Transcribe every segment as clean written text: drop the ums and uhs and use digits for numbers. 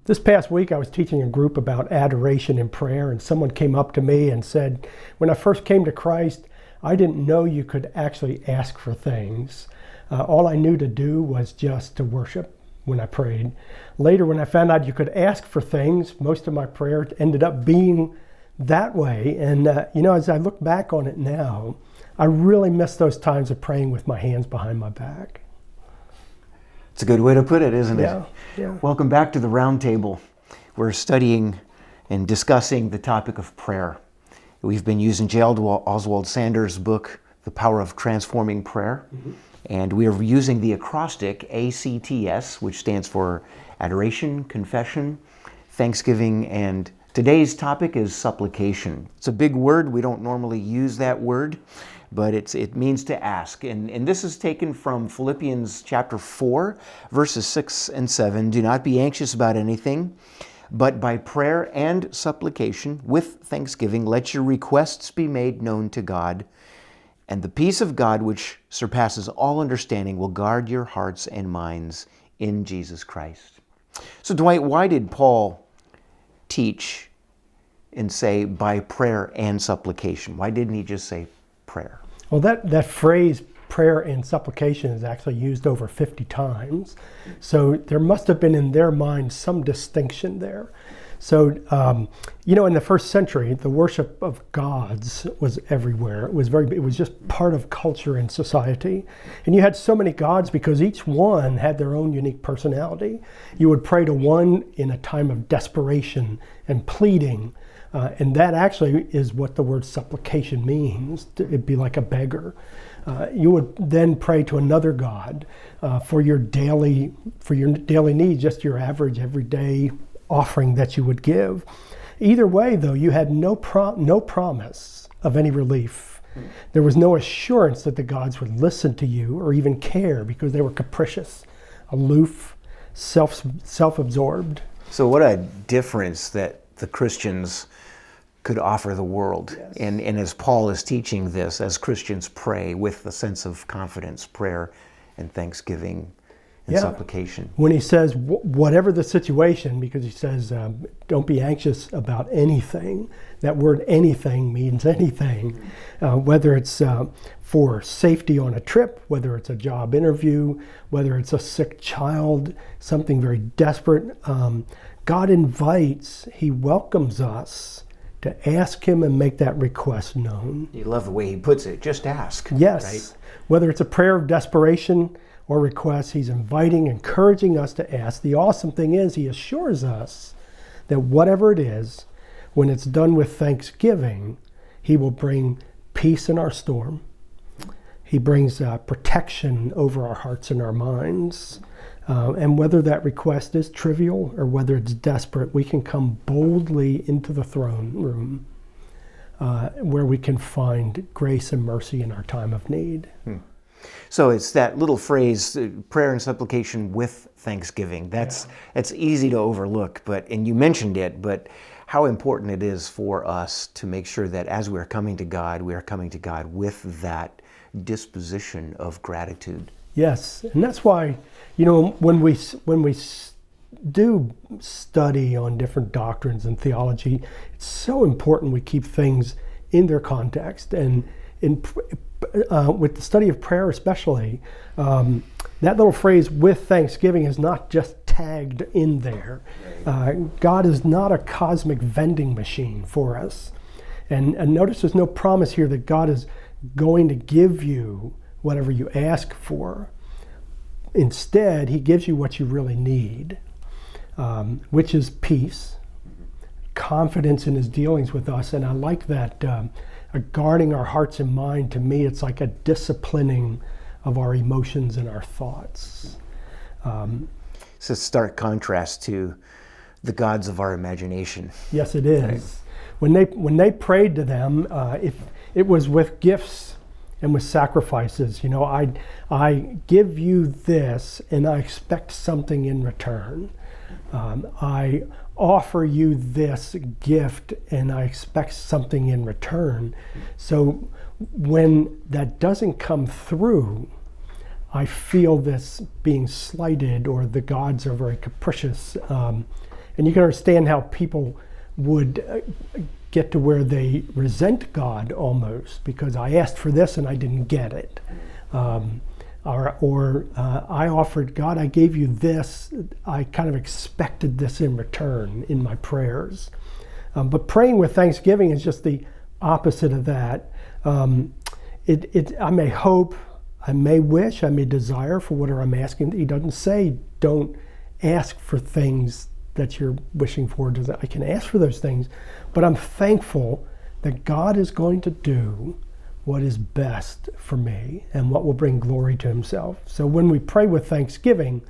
This past week I was teaching a group about adoration in prayer, and someone came up to me and said, when I first came to Christ, I didn't know you could actually ask for things. All I knew to do was just to worship when I prayed. Later, when I found out you could ask for things, most of my prayer ended up being that way. And as I look back on it now, I really miss those times of praying with my hands behind my back. It's a good way to put it, isn't it? Yeah. Welcome back to the Roundtable. We're studying and discussing the topic of prayer. We've been using J. Oswald Sanders' book, The Power of Transforming Prayer. Mm-hmm. And we are using the acrostic ACTS, which stands for Adoration, Confession, Thanksgiving, and today's topic is supplication. It's a big word. We don't normally use that word, but it means to ask. And this is taken from Philippians chapter 4, verses 6 and 7. Do not be anxious about anything, but by prayer and supplication, with thanksgiving, let your requests be made known to God. And the peace of God, which surpasses all understanding, will guard your hearts and minds in Jesus Christ. So Dwight, why did Paul teach and say by prayer and supplication? Why didn't he just say prayer? Well, that phrase, prayer and supplication, is actually used over 50 times. So there must have been in their mind some distinction there. So, in the first century, the worship of gods was everywhere. It was just part of culture and society. And you had so many gods because each one had their own unique personality. You would pray to one in a time of desperation and pleading. And that actually is what the word supplication means. It'd be like a beggar. You would then pray to another god for your daily needs, just your average everyday offering that you would give. Either way, though, you had no promise of any relief. There was no assurance that the gods would listen to you or even care because they were capricious, aloof, self-absorbed. So what a difference that the Christians could offer the world. Yes. And as Paul is teaching this, as Christians pray with a sense of confidence, prayer and thanksgiving and supplication. When he says whatever the situation, because he says don't be anxious about anything, that word anything means anything, whether it's for safety on a trip, whether it's a job interview, whether it's a sick child, something very desperate. God invites, he welcomes us to ask him and make that request known. You love the way he puts it, just ask. Yes, right? Whether it's a prayer of desperation or request, he's inviting, encouraging us to ask. The awesome thing is he assures us that whatever it is, when it's done with thanksgiving, he will bring peace in our storm. He brings protection over our hearts and our minds. And whether that request is trivial or whether it's desperate, we can come boldly into the throne room where we can find grace and mercy in our time of need. So it's that little phrase, prayer and supplication with thanksgiving. It's easy to overlook, and you mentioned it, but how important it is for us to make sure that as we're coming to God, we are coming to God with that disposition of gratitude. Yes, and that's why, when we do study on different doctrines and theology, it's so important we keep things in their context. And with the study of prayer especially, that little phrase with thanksgiving is not just tagged in there. God is not a cosmic vending machine for us. And notice there's no promise here that God is going to give you whatever you ask for. Instead, he gives you what you really need, which is peace, confidence in his dealings with us. And I like that guarding our hearts and mind. To me, it's like a disciplining of our emotions and our thoughts. It's a stark contrast to the gods of our imagination. Yes, it is. Right? When they prayed to them, if it was with gifts and with sacrifices, I give you this and I expect something in return. I offer you this gift and I expect something in return. So when that doesn't come through, I feel this being slighted, or the gods are very capricious. And you can understand how people would get to where they resent God almost because I asked for this and I didn't get it. Or I offered, God, I gave you this. I kind of expected this in return in my prayers. But praying with thanksgiving is just the opposite of that. I may hope, I may wish, I may desire for whatever I'm asking. He doesn't say don't ask for things that you're wishing for. I can ask for those things, but I'm thankful that God is going to do what is best for me and what will bring glory to himself. So when we pray with thanksgiving,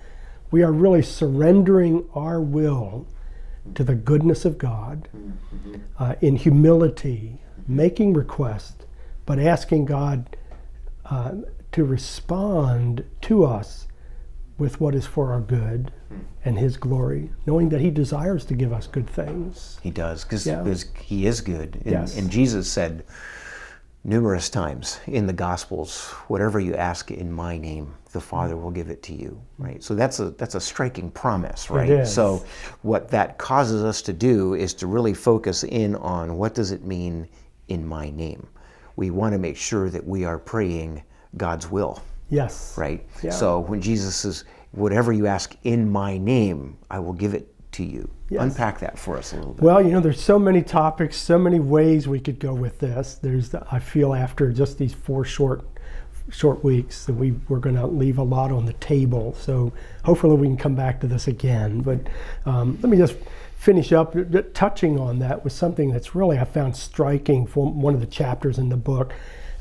we are really surrendering our will to the goodness of God in humility, making requests, but asking God to respond to us with what is for our good and his glory, knowing that he desires to give us good things. He does, because he is good. And, Yes. and Jesus said numerous times in the Gospels, whatever you ask in my name, the Father will give it to you, right? So that's a striking promise, right? It is. So what that causes us to do is to really focus in on what does it mean in my name. We want to make sure that we are praying God's will. Yes. Right? Yeah. So when Jesus says, whatever you ask in my name, I will give it to you. Yes. Unpack that for us a little bit. Well, there's so many topics, so many ways we could go with this. I feel after just these 4 short weeks that we're going to leave a lot on the table. So hopefully we can come back to this again. But let me just finish up touching on that with something that's really I found striking from one of the chapters in the book.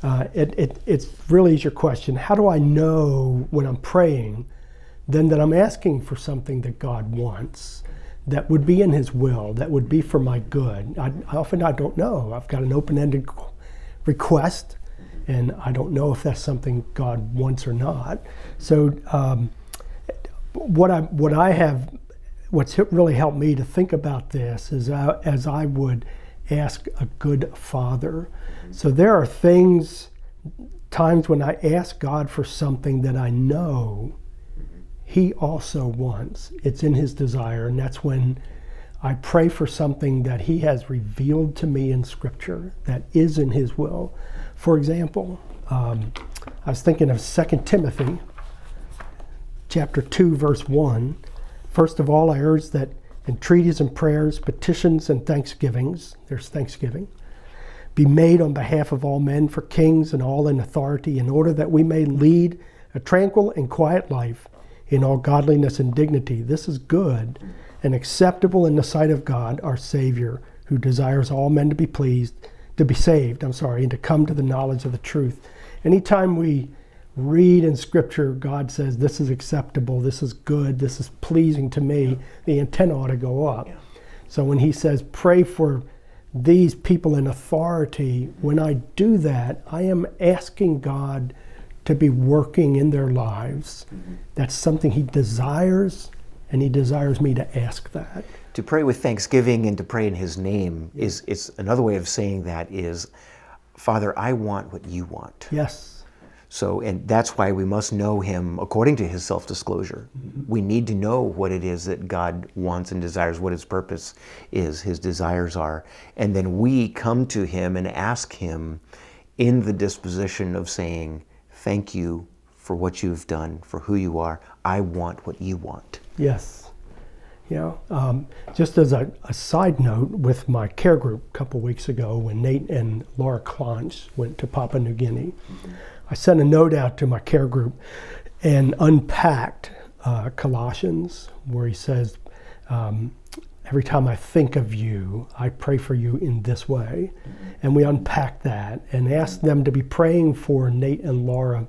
It's really is your question. How do I know when I'm praying then that I'm asking for something that God wants, that would be in his will, that would be for my good? I don't know. I've got an open-ended request, and I don't know if that's something God wants or not. So what's really helped me to think about this is as I would ask a good father. So there are times when I ask God for something that I know he also wants. It's in his desire, and that's when I pray for something that he has revealed to me in Scripture that is in his will. For example, I was thinking of 2 Timothy chapter 2, verse 1. First of all, I urge that entreaties and prayers, petitions and thanksgivings, there's thanksgiving, be made on behalf of all men, for kings and all in authority, in order that we may lead a tranquil and quiet life in all godliness and dignity. This is good and acceptable in the sight of God, our Savior, who desires all men to be saved, and to come to the knowledge of the truth. Anytime we read in Scripture, God says, this is acceptable, this is good, this is pleasing to me, the antenna ought to go up. Yeah. So when he says, pray for these people in authority, when I do that, I am asking God to be working in their lives. Mm-hmm. That's something he desires, and he desires me to ask that. To pray with thanksgiving and to pray in his name is another way of saying that is, Father, I want what you want. Yes. So, and that's why we must know him according to his self-disclosure. Mm-hmm. We need to know what it is that God wants and desires, what his purpose is, his desires are. And then we come to him and ask him in the disposition of saying, thank you for what you've done, for who you are. I want what you want. Yes. Just as a side note, with my care group a couple weeks ago, when Nate and Laura Clonch went to Papua New Guinea, mm-hmm. I sent a note out to my care group and unpacked Colossians, where he says, every time I think of you, I pray for you in this way. Mm-hmm. And we unpacked that and asked them to be praying for Nate and Laura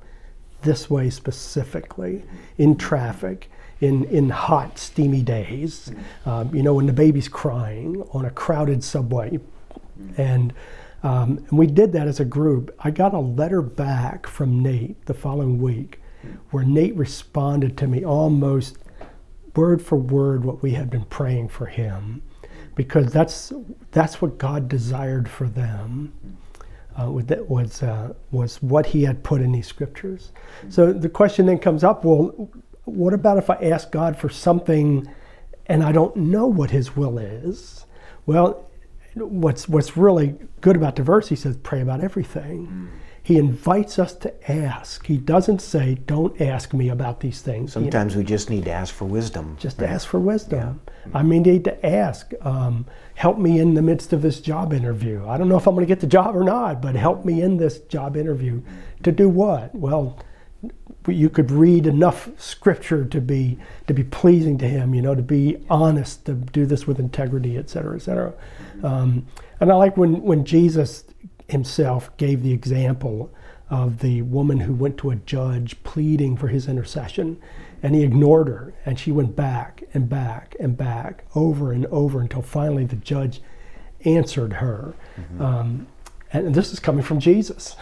this way specifically, in traffic, in hot, steamy days, when the baby's crying on a crowded subway. And we did that as a group. I got a letter back from Nate the following week where Nate responded to me almost word for word what we had been praying for him, because that's what God desired for them. Was what he had put in these scriptures. So the question then comes up, well, what about if I ask God for something and I don't know what his will is. Well, what's really good about the verse, he says, pray about everything. He invites us to ask. He doesn't say, don't ask me about these things. Sometimes we just need to ask for wisdom. Just ask for wisdom. Yeah. I mean, need to ask, help me in the midst of this job interview. I don't know if I'm going to get the job or not, but help me in this job interview. To do what? Well, you could read enough scripture to be pleasing to him, to be honest, to do this with integrity, et cetera, et cetera. And I like when Jesus himself gave the example of the woman who went to a judge pleading for his intercession, and he ignored her, and she went back and back and back over and over until finally the judge answered her. And this is coming from Jesus,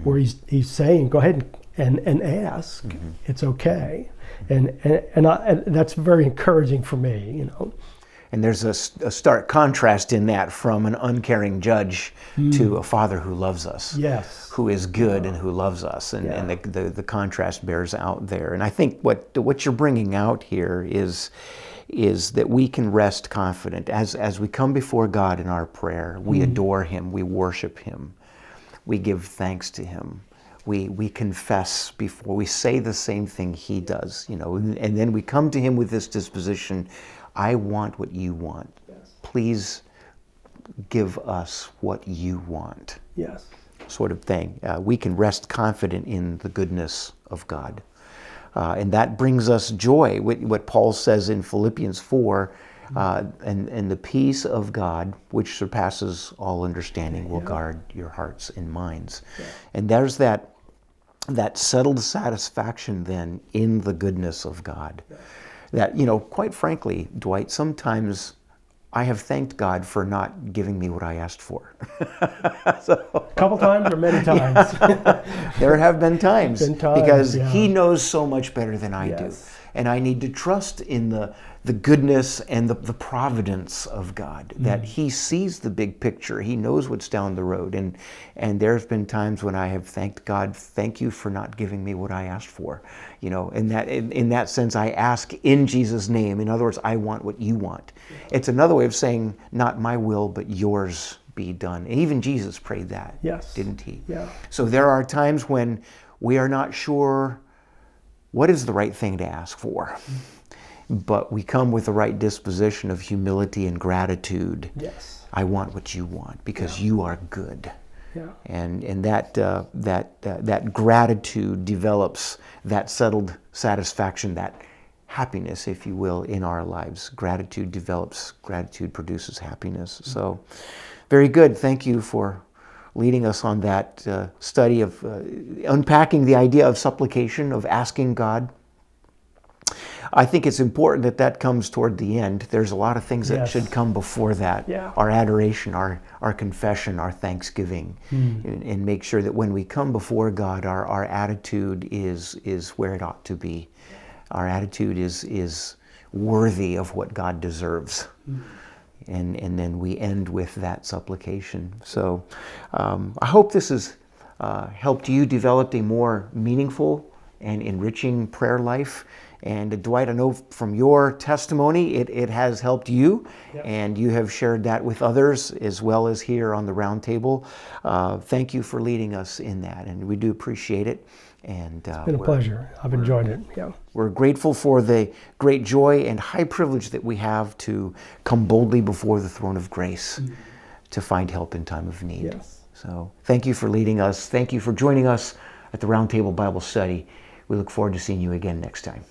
where he's saying, go ahead and ask. It's okay. And that's very encouraging for me, And there's a stark contrast in that from an uncaring judge to a father who loves us, who is good and who loves us, and the contrast bears out there. And I think what you're bringing out here is that we can rest confident as we come before God in our prayer. We adore Him, we worship Him, we give thanks to Him. We confess before, we say the same thing He does, and then we come to Him with this disposition. I want what you want. Yes. Please give us what you want. Yes. Sort of thing. We can rest confident in the goodness of God. And that brings us joy. What Paul says in Philippians 4, and the peace of God, which surpasses all understanding, will guard your hearts and minds. Yeah. And there's that settled satisfaction then in the goodness of God. Yeah. That, quite frankly, Dwight, sometimes I have thanked God for not giving me what I asked for. A couple times or many times? There have been times. Because He knows so much better than I do. And I need to trust in the goodness and the providence of God, that He sees the big picture. He knows what's down the road. And there's been times when I have thanked God, thank you for not giving me what I asked for. In that sense, I ask in Jesus' name. In other words, I want what you want. It's another way of saying, not my will, but yours be done. And even Jesus prayed that, didn't He? Yeah. So there are times when we are not sure what is the right thing to ask for. But we come with the right disposition of humility and gratitude. Yes. I want what you want because you are good. Yeah. And that gratitude develops that settled satisfaction, that happiness, if you will, in our lives. Gratitude produces happiness. So, very good. Thank you for leading us on that study of unpacking the idea of supplication, of asking God. I think it's important that comes toward the end. There's a lot of things that should come before that. Yeah. Our adoration, our confession, our thanksgiving, and make sure that when we come before God, our attitude is where it ought to be. Our attitude is worthy of what God deserves. And then we end with that supplication. So I hope this has helped you develop a more meaningful and enriching prayer life. And Dwight, I know from your testimony, it has helped you, and you have shared that with others as well as here on the Roundtable. Thank you for leading us in that, and we do appreciate it. And it's been a pleasure. I've enjoyed it. Yeah. We're grateful for the great joy and high privilege that we have to come boldly before the throne of grace to find help in time of need. Yes. So thank you for leading us. Thank you for joining us at the Roundtable Bible Study. We look forward to seeing you again next time.